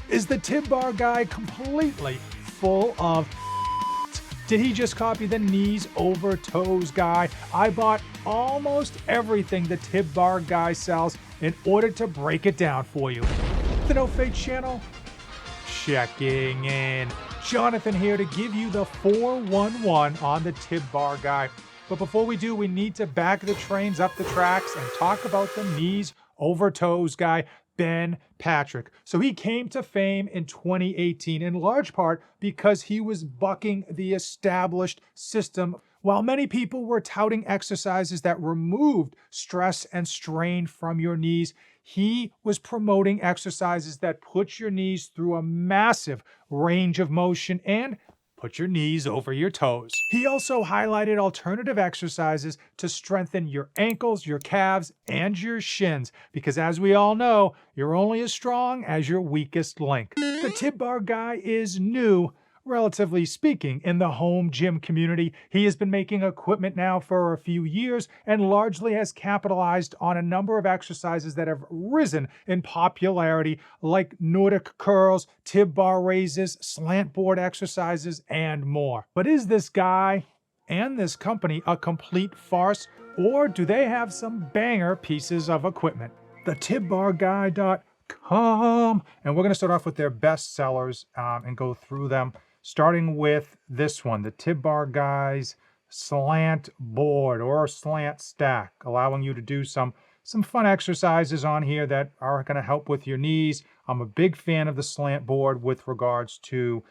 Is the Tib Bar Guy completely full of Did he just copy the knees over toes guy? I bought almost everything the Tib Bar Guy sells in order to break it down for you. The No Fake channel, checking in. Jonathan here to give you the 411 on the Tib Bar Guy. But before we do, we need to back the trains up the tracks and talk about the knees over toes guy, Ben Patrick. So he came to fame in 2018 in large part because he was bucking the established system. While many people were touting exercises that removed stress and strain from your knees, he was promoting exercises that put your knees through a massive range of motion and put your knees over your toes. He also highlighted alternative exercises to strengthen your ankles, your calves, and your shins, because as we all know, you're only as strong as your weakest link. The Tib Bar Guy is new, relatively speaking, in the home gym community. He has been making equipment now for a few years and largely has capitalized on a number of exercises that have risen in popularity, like Nordic curls, Tib bar raises, slant board exercises, and more. But is this guy and this company a complete farce, or do they have some banger pieces of equipment? The tibbarguy.com, and we're going to start off with their best sellers and go through them, starting with this one, the Tib Bar Guy's Slant Board or Slant Stack, allowing you to do some fun exercises on here that are going to help with your knees. I'm a big fan of the Slant Board with regards to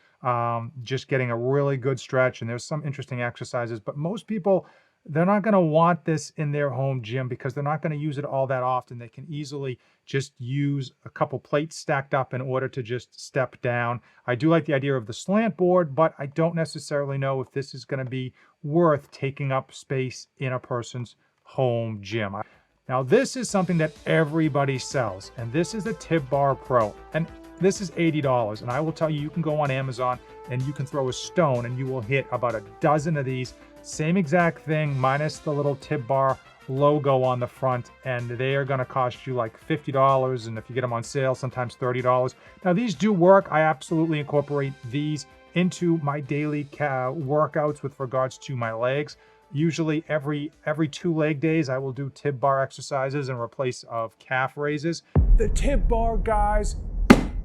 just getting a really good stretch, and there's some interesting exercises, but most people, they're not going to want this in their home gym because they're not going to use it all that often. They can easily just use a couple plates stacked up in order to just step down. I do like the idea of the slant board, but I don't necessarily know if this is going to be worth taking up space in a person's home gym. Now, this is something that everybody sells, and this is the Tib Bar Pro, and this is $80. And I will tell you, you can go on Amazon and you can throw a stone and you will hit about a dozen of these. Same exact thing, minus the little Tib Bar logo on the front, and they are going to cost you like $50, and if you get them on sale, sometimes $30. Now, these do work. I absolutely incorporate these into my daily workouts with regards to my legs. Usually every 2 leg days, I will do Tib bar exercises in replace of calf raises. The Tib Bar Guy's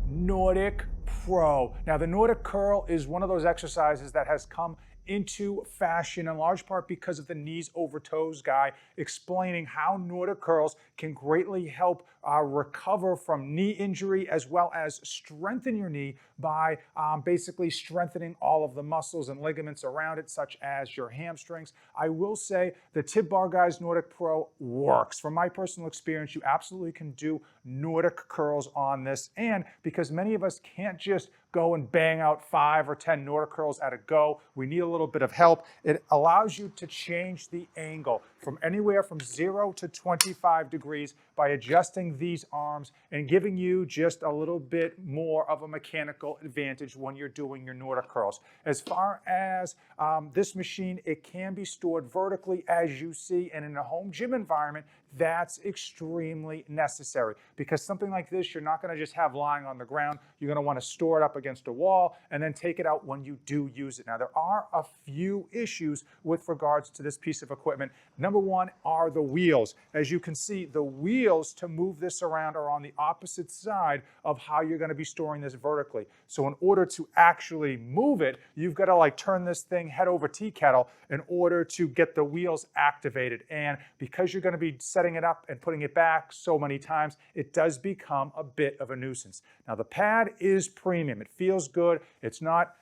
Nordic Pro. Now, the Nordic curl is one of those exercises that has come into fashion in large part because of the knees over toes guy explaining how Nordic curls can greatly help recover from knee injury as well as strengthen your knee by basically strengthening all of the muscles and ligaments around it, such as your hamstrings. I will say the Tib Bar Guy's Nordic Pro works. From my personal experience, you absolutely can do Nordic curls on this, and because many of us can't just go and bang out 5 or 10 Nordic curls at a go, we need a little bit of help. It allows you to change the angle from anywhere from 0 to 25 degrees by adjusting these arms and giving you just a little bit more of a mechanical advantage when you're doing your Nordic curls. As far as this machine, it can be stored vertically, as you see, and in a home gym environment, that's extremely necessary, because something like this, you're not going to just have lying on the ground. You're going to want to store it up against a wall and then take it out when you do use it. Now, there are a few issues with regards to this piece of equipment. Number one are the wheels. As you can see, the wheels to move this around are on the opposite side of how you're going to be storing this vertically. So in order to actually move it, you've got to like turn this thing head over tea kettle in order to get the wheels activated. And because you're going to be setting it up and putting it back so many times, it does become a bit of a nuisance. Now, the pad is premium. It feels good. It's not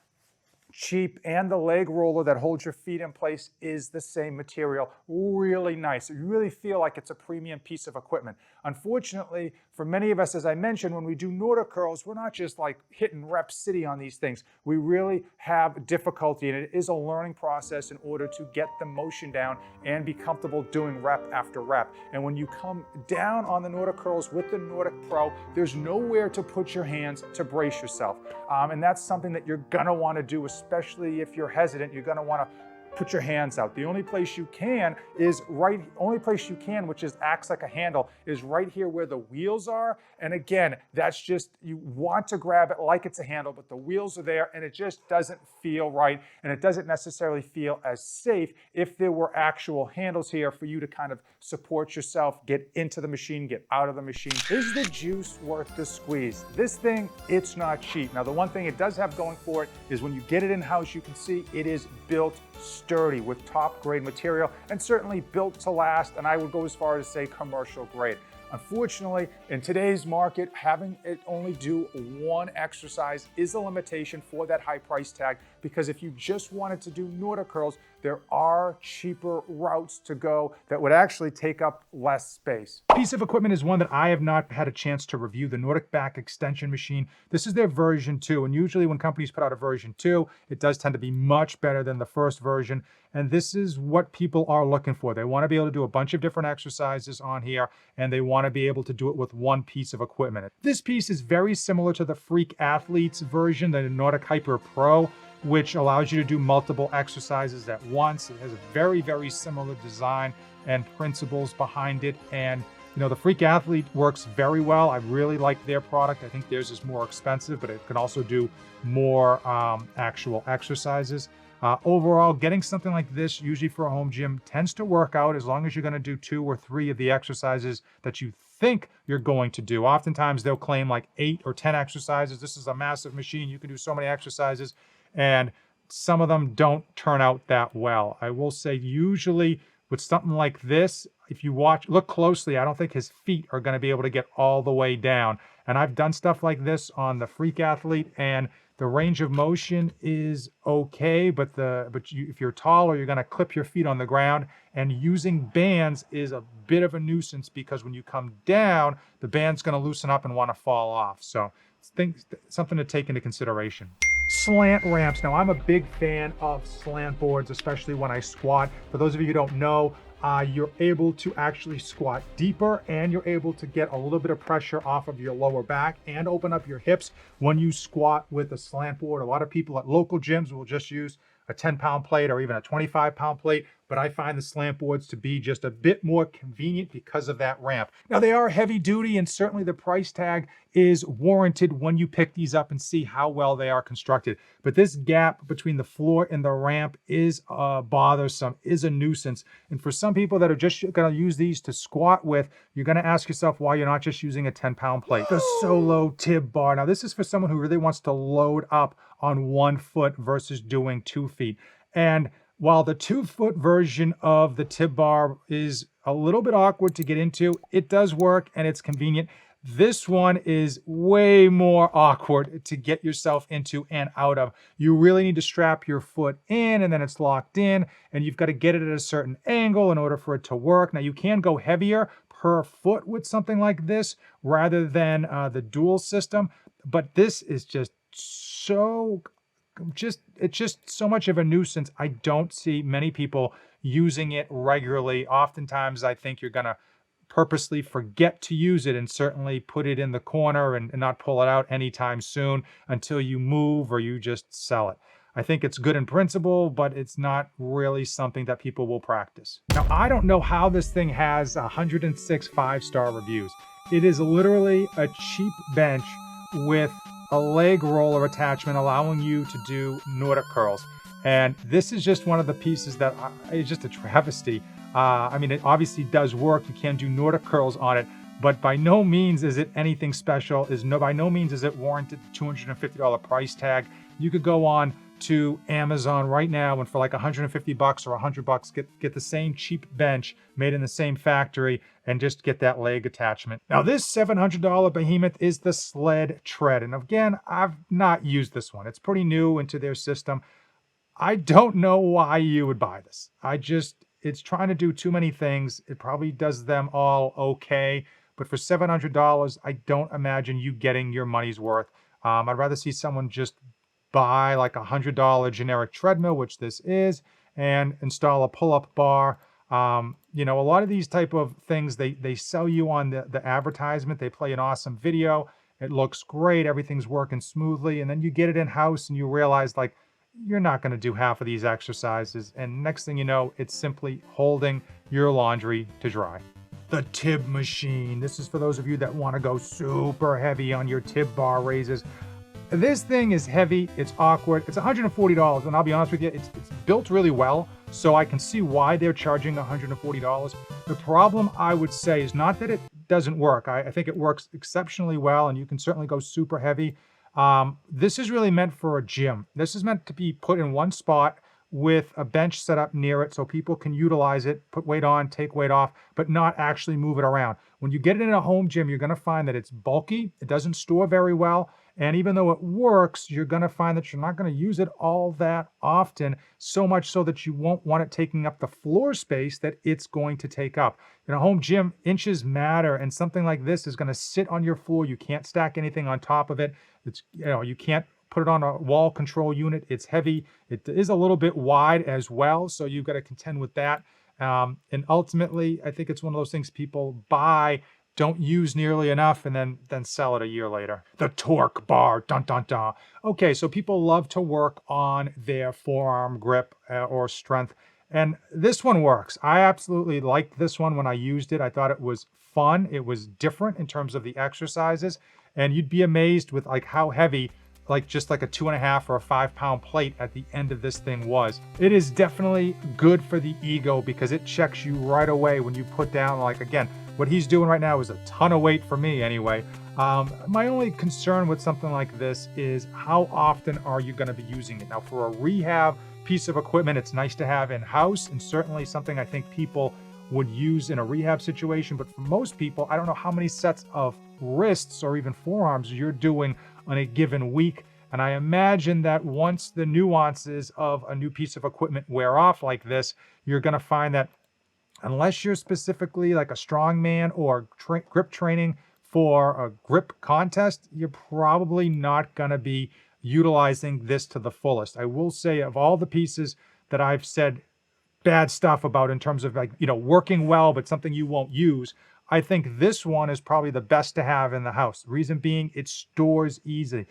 cheap, and the leg roller that holds your feet in place is the same material. Really nice. You really feel like it's a premium piece of equipment. Unfortunately, for many of us, as I mentioned, when we do Nordic curls, we're not just like hitting rep city on these things. We really have difficulty, and it is a learning process in order to get the motion down and be comfortable doing rep after rep. And when you come down on the Nordic curls with the Nordic Pro, there's nowhere to put your hands to brace yourself. And that's something that you're gonna wanna do, especially if you're hesitant. You're gonna wanna put your hands out. The only place you can is which is acts like a handle, is right here where the wheels are. And again, that's just, you want to grab it like it's a handle, but the wheels are there and it just doesn't feel right. And it doesn't necessarily feel as safe if there were actual handles here for you to kind of support yourself, get into the machine, get out of the machine. Is the juice worth the squeeze? This thing, it's not cheap. Now, the one thing it does have going for it is when you get it in-house, you can see it is built sturdy with top grade material and certainly built to last, and I would go as far as say commercial grade. Unfortunately, in today's market, having it only do one exercise is a limitation for that high price tag, because if you just wanted to do Nordic curls, there are cheaper routes to go that would actually take up less space. Piece of equipment is one that I have not had a chance to review, the Nordic back extension machine. This is their version 2, and usually when companies put out a version 2, it does tend to be much better than the first version, and this is what people are looking for. They want to be able to do a bunch of different exercises on here, and they want to be able to do it with one piece of equipment. This piece is very similar to the Freak Athletes version, the Nordic Hyper Pro, which allows you to do multiple exercises at once. It has a very, very similar design and principles behind it. And you know, the Freak Athlete works very well. I really like their product. I think theirs is more expensive, but it can also do more actual exercises. Overall, getting something like this, usually for a home gym, tends to work out as long as you're going to do 2 or 3 of the exercises that you think you're going to do. Oftentimes, they'll claim like 8 or 10 exercises. This is a massive machine. You can do so many exercises, and some of them don't turn out that well. I will say usually with something like this, if you look closely, I don't think his feet are going to be able to get all the way down. And I've done stuff like this on the Freak Athlete, and the range of motion is okay, but if you're taller, you're going to clip your feet on the ground, and using bands is a bit of a nuisance because when you come down, the band's going to loosen up and want to fall off. So something to take into consideration. Slant ramps. Now, I'm a big fan of slant boards, especially when I squat. For those of you who don't know, you're able to actually squat deeper, and you're able to get a little bit of pressure off of your lower back and open up your hips when you squat with a slant board. A lot of people at local gyms will just use a 10-pound plate or even a 25-pound plate, but I find the slant boards to be just a bit more convenient because of that ramp. Now, they are heavy duty, and certainly the price tag is warranted when you pick these up and see how well they are constructed. But this gap between the floor and the ramp is bothersome, is a nuisance. And for some people that are just going to use these to squat with, you're going to ask yourself why you're not just using a 10-pound plate. The Solo Tib Bar. Now, this is for someone who really wants to load up on 1 foot versus doing 2 feet. And while the 2-foot version of the Tib Bar is a little bit awkward to get into, it does work and it's convenient. This one is way more awkward to get yourself into and out of. You really need to strap your foot in, and then it's locked in, and you've got to get it at a certain angle in order for it to work. Now, you can go heavier per foot with something like this rather than the dual system, but this is just it's just so much of a nuisance. I don't see many people using it regularly. Oftentimes, I think you're going to purposely forget to use it and certainly put it in the corner and not pull it out anytime soon until you move or you just sell it. I think it's good in principle, but it's not really something that people will practice. Now, I don't know how this thing has 106 5-star reviews. It is literally a cheap bench with a leg roller attachment allowing you to do Nordic curls. And this is just one of the pieces that is just a travesty. I mean, it obviously does work. You can do Nordic curls on it, but by no means is it anything special. By no means is it warranted the $250 price tag. You could go on to Amazon right now and for like $150 or $100 get the same cheap bench made in the same factory and just get that leg attachment. Now, this $700 behemoth is the Sled Tread, and again, I've not used this one. It's pretty new into their system. I don't know why you would buy this. It's trying to do too many things. It probably does them all okay, but for $700, I don't imagine you getting your money's worth. I'd rather see someone just buy like a $100 generic treadmill, which this is, and install a pull-up bar. You know, a lot of these type of things, they sell you on the advertisement. They play an awesome video. It looks great. Everything's working smoothly. And then you get it in-house and you realize, like, you're not going to do half of these exercises. And next thing you know, it's simply holding your laundry to dry. The Tib Machine. This is for those of you that want to go super heavy on your Tib bar raises. This thing is heavy, it's awkward, it's $140, and I'll be honest with you, it's built really well, so I can see why they're charging $140. The problem, I would say, is not that it doesn't work. I think it works exceptionally well, and you can certainly go super heavy. This is really meant for a gym. This is meant to be put in one spot with a bench set up near it so people can utilize it, put weight on, take weight off, but not actually move it around. When you get it in a home gym, you're going to find that it's bulky, it doesn't store very well, and even though it works, you're going to find that you're not going to use it all that often, so much so that you won't want it taking up the floor space that it's going to take up. In a home gym, inches matter, and something like this is going to sit on your floor. You can't stack anything on top of it. It's, you can't put it on a wall control unit. It's heavy. It is a little bit wide as well, so you've got to contend with that. And ultimately, I think it's one of those things people buy, don't use nearly enough, and then sell it a year later. The torque bar, dun dun dun. Okay, so people love to work on their forearm grip or strength, and this one works. I absolutely liked this one when I used it. I thought it was fun. It was different in terms of the exercises, and you'd be amazed with like how heavy just like a 2.5 or a 5 pound plate at the end of this thing was. It is definitely good for the ego because it checks you right away when you put down, like, again, what he's doing right now is a ton of weight for me anyway. My only concern with something like this is how often are you going to be using it? Now, for a rehab piece of equipment, it's nice to have in-house, and certainly something I think people would use in a rehab situation. But for most people, I don't know how many sets of wrists or even forearms you're doing on a given week. And I imagine that once the nuances of a new piece of equipment wear off like this, you're going to find that unless you're specifically like a strongman or grip training for a grip contest, you're probably not going to be utilizing this to the fullest. I will say, of all the pieces that I've said bad stuff about in terms of, like, working well, but something you won't use, I think this one is probably the best to have in the house. The reason being, it stores easily.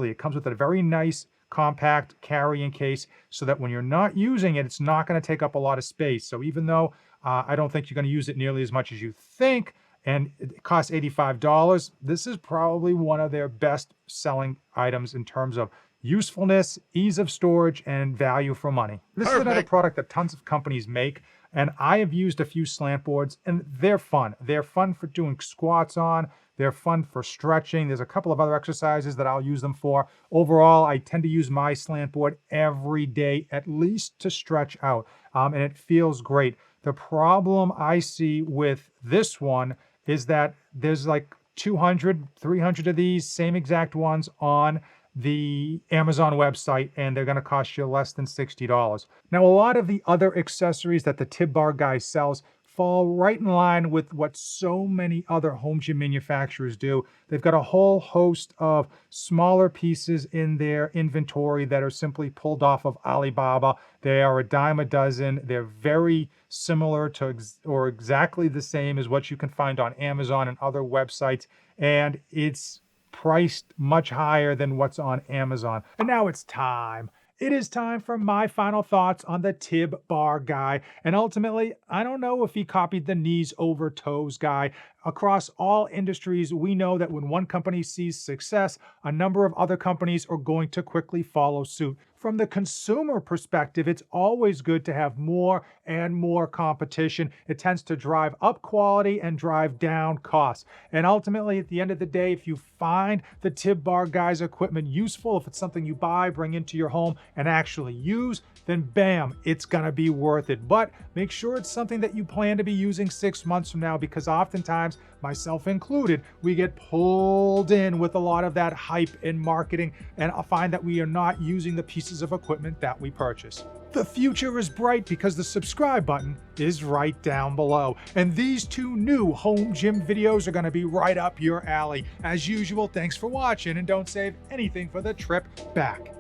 It comes with a very nice, compact carrying case so that when you're not using it, it's not going to take up a lot of space. So even though I don't think you're going to use it nearly as much as you think, and it costs $85, this is probably one of their best selling items in terms of usefulness, ease of storage, and value for money. This is another product that tons of companies make, and I have used a few slant boards, and they're fun. They're fun for doing squats on. They're fun for stretching. There's a couple of other exercises that I'll use them for. Overall, I tend to use my slant board every day, at least to stretch out, and it feels great. The problem I see with this one is that there's like 200, 300 of these same exact ones on the Amazon website, and they're going to cost you less than $60. Now, a lot of the other accessories that the Tib Bar Guy sells fall right in line with what so many other home gym manufacturers do. They've got a whole host of smaller pieces in their inventory that are simply pulled off of Alibaba. They are a dime a dozen. They're very similar to or exactly the same as what you can find on Amazon and other websites, and it's priced much higher than what's on Amazon. And now it's time. It is time for my final thoughts on the Tib Bar Guy. And ultimately, I don't know if he copied the knees over toes guy. Across all industries, we know that when one company sees success, a number of other companies are going to quickly follow suit. From the consumer perspective, it's always good to have more and more competition. It tends to drive up quality and drive down costs. And ultimately, at the end of the day, if you find the Tib Bar Guy's equipment useful, if it's something you buy, bring into your home, and actually use, then bam, it's gonna be worth it. But make sure it's something that you plan to be using 6 months from now, because oftentimes, myself included, we get pulled in with a lot of that hype and marketing, and I find that we are not using the pieces of equipment that we purchase. The future is bright because the subscribe button is right down below. And these 2 new home gym videos are gonna be right up your alley. As usual, thanks for watching, and don't save anything for the trip back.